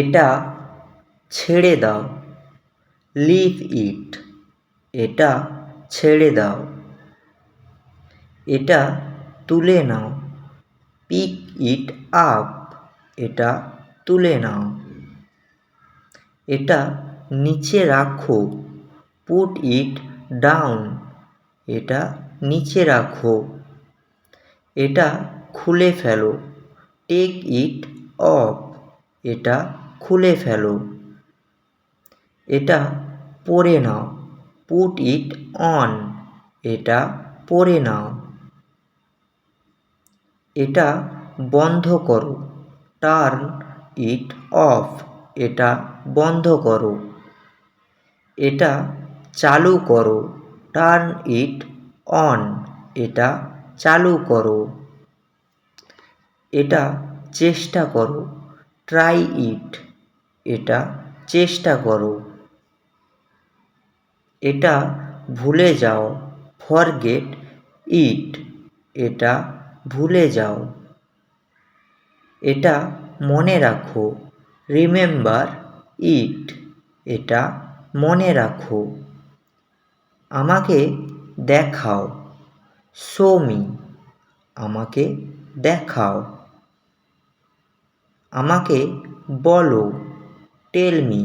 এটা ছেড়ে দাও, লিভ ইট। এটা ছেড়ে দাও। এটা তুলে নাও, পিক ইট আপ। এটা তুলে নাও। এটা নিচে রাখো, পুট ইট ডাউন। এটা নিচে রাখো। এটা খুলে ফেলো, টেক ইট অফ। এটা খুলে ফেলো। এটা পরে নাও, পুট ইট অন। এটা পরে নাও। এটা বন্ধ করো, টার্ন ইট অফ। এটা বন্ধ করো। এটা চালু করো, টার্ন ইট অন। এটা চালু করো। এটা চেষ্টা করো, ট্রাই ইট। এটা চেষ্টা করো। এটা ভুলে যাও, ফরগেট ইট। এটা ভুলে যাও। এটা মনে রাখো, রিমেম্বার ইট। এটা মনে রাখো। আমাকে দেখাও, শো মি। আমাকে দেখাও। আমাকে বলো, টেল মি।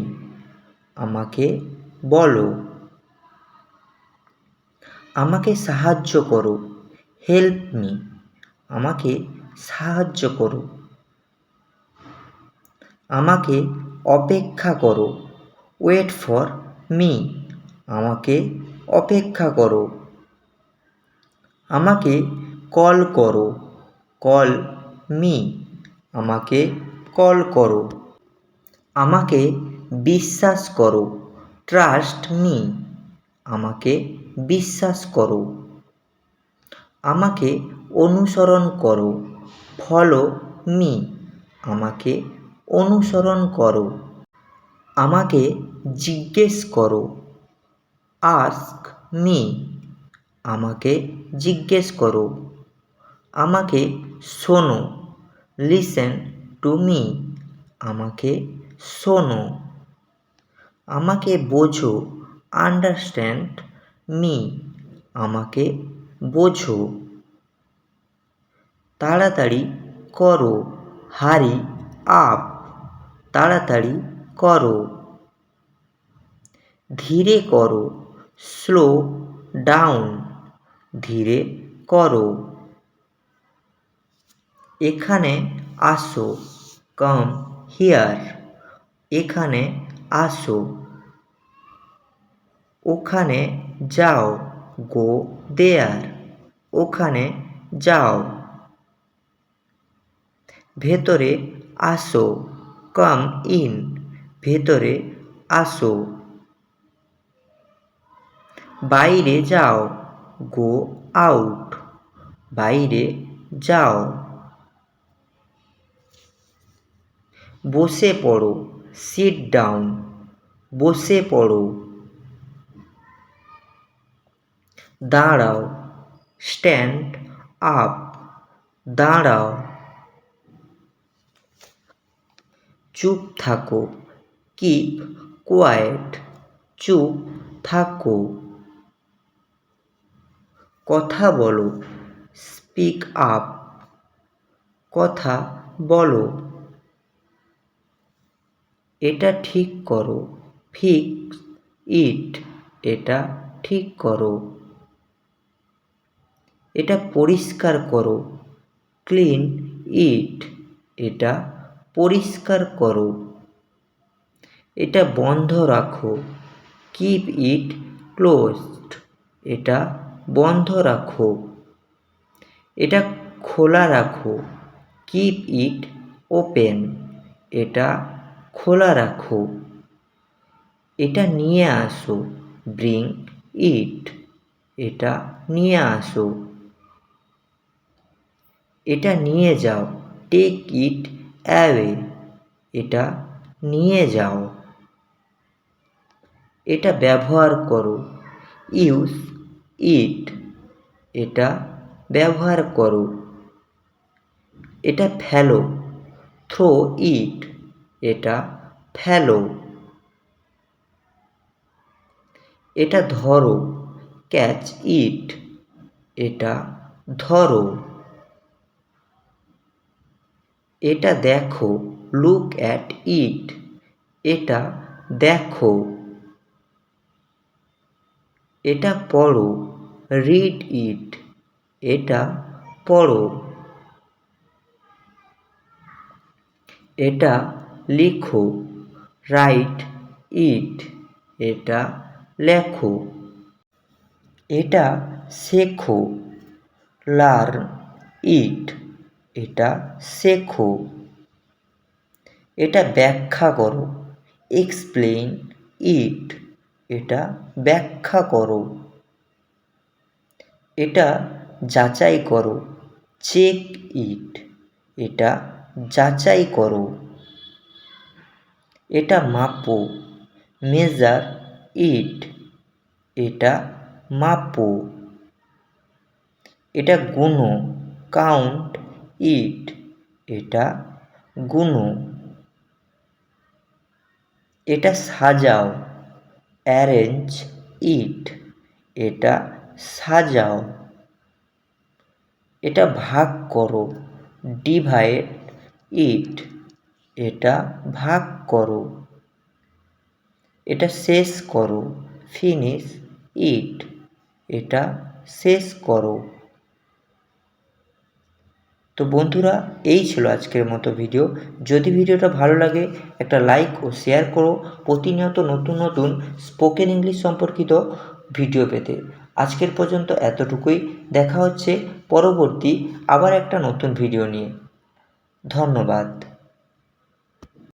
আমাকে বলো। আমাকে সাহায্য করো, হেল্প মি। আমাকে সাহায্য করো। আমাকে অপেক্ষা করো, ওয়েট ফর মি। আমাকে অপেক্ষা করো। আমাকে কল করো, কল মি। আমাকে কল করো। আমাকে বিশ্বাস করো, ট্রাস্ট মি। আমাকে বিশ্বাস করো। আমাকে অনুসরণ করো, ফলো মি। আমাকে অনুসরণ করো। আমাকে জিজ্ঞেস করো, আস্ক মি। আমাকে জিজ্ঞেস করো। আমাকে শোনো, লিসেন টু মি। আমাকে শোনো। আমাকে বোঝো, আন্ডারস্ট্যান্ড মি। আমাকে বোঝো। তাড়াতাড়ি করো, হারি আপ। তাড়াতাড়ি করো। ধীরে করো, স্লো ডাউন। ধীরে করো। এখানে আসো, কাম হিয়ার। এখানে আসো। ওখানে যাও, গো দেয়ার। ওখানে যাও। ভেতরে আসো, কাম ইন। ভেতরে আসো। বাইরে যাও, গো আউট। বাইরে যাও। বসে পড়ো, সিট ডাউন। বসে পড়ো। দাঁড়াও, স্ট্যান্ড আপ। দাঁড়াও। চুপ থাকো, কিপ কোয়াইট। চুপ থাকো। কথা বলো, স্পিক আপ। কথা বলো। এটা ঠিক করো, ফিক্স ইট। এটা ঠিক করো। এটা পরিষ্কার করো, ক্লিন ইট। এটা পরিষ্কার করো। এটা বন্ধ রাখো, কিপ ইট ক্লোজড। এটা বন্ধ রাখো। এটা খোলা রাখো, কিপ ইট ওপেন। এটা খোলা রাখো। এটা নিয়ে আসো, ব্রিং ইট। এটা নিয়ে আসো। এটা নিয়ে যাও, টেক ইট অ্যাওয়ে। এটা নিয়ে যাও। এটা ব্যবহার করো, ইউজ ইট। এটা ব্যবহার করো। এটা ফেলো, থ্রো ইট। এটা ফেলো। এটা ধরো, ক্যাচ ইট, এটা ধরো। এটা দেখো, লুক অ্যাট ইট, এটা দেখো। এটা পড়ো, রিড ইট, এটা পড়ো। এটা লিখো, রাইট ইট, এটা লেখো। এটা শেখো, লার্ন ইট, এটা শেখো। এটা ব্যাখ্যা করো, এক্সপ্লেইন ইট, এটা ব্যাখ্যা করো। এটা যাচাই করো, চেক ইট, এটা যাচাই করো। এটা মাপো, মেজার ইট, এটা মাপো। এটা গুনো, কাউন্ট ইট, এটা গুনো। এটা সাজাও, অ্যারেঞ্জ ইট, এটা সাজাও। এটা ভাগ করো, ডিভাইড ইট, এটা ভাগ করো। এটা শেষ করো, ফিনিশ ইট, এটা শেষ করো। তো বন্ধুরা, এই ছিল আজকের মতো ভিডিও। যদি ভিডিওটা ভালো লাগে একটা লাইক ও শেয়ার করো প্রতিনিয়ত নতুন নতুন স্পোকেন ইংলিশ সম্পর্কিত ভিডিও পেতে। আজকের পর্যন্ত এতটুকুই। দেখা হচ্ছে পরবর্তী আবার একটা নতুন ভিডিও নিয়ে। ধন্যবাদ।